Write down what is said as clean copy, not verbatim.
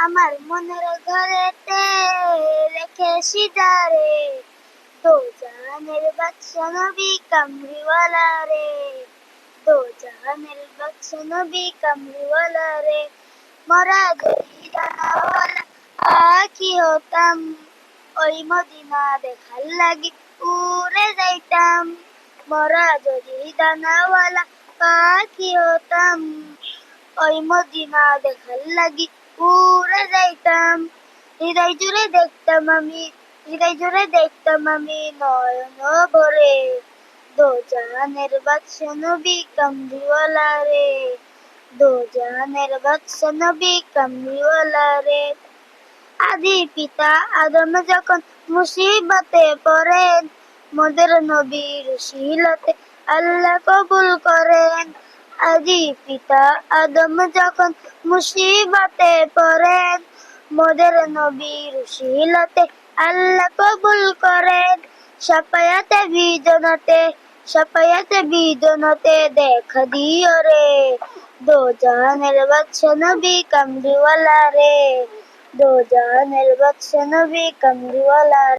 আমার মনের ঘরেতে রেখে সিজারে দো জাহানের বাদশা নবী কামলিওয়ালা রে, দো জাহানের বাদশা নবী কামলিওয়ালা রে। মরা যদি দানাওয়ালা পাখি হতাম, ওই মদিনা দেখার লাগি উড়ে যাইতাম। মরা যদি দানাওয়ালা পাখি হতাম, ওই মদিনা দেখার লাগি উড়ে যাইতাম। হৃদয় জুড়ে দেখতাম আমি, হৃদয় জুড়ে দেখতাম আমি নয়ন ভরে, দো জাহানের বাদশা নবী কামলিওয়ালা রে, দো জাহানের বাদশা নবী কামলিওয়ালা রে। আদি পিতা আদম যখন মুসিবতে পড়েন, মোদের নবীর শিলতে আল্লাহ কবুল করেন। আদি পিতা আদম যখন মুসিবতে পড়েন, মোদের নবীর শিলতে আল্লাহ কবুল করেন। সাফায়াতে বিজনতে, সাফায়াতে বিজনতে দেখা দিও রে, দো জাহানের বাদশা নবী কামলিওয়ালা রে, দো জাহানের বাদশা নবী কামলিওয়ালা।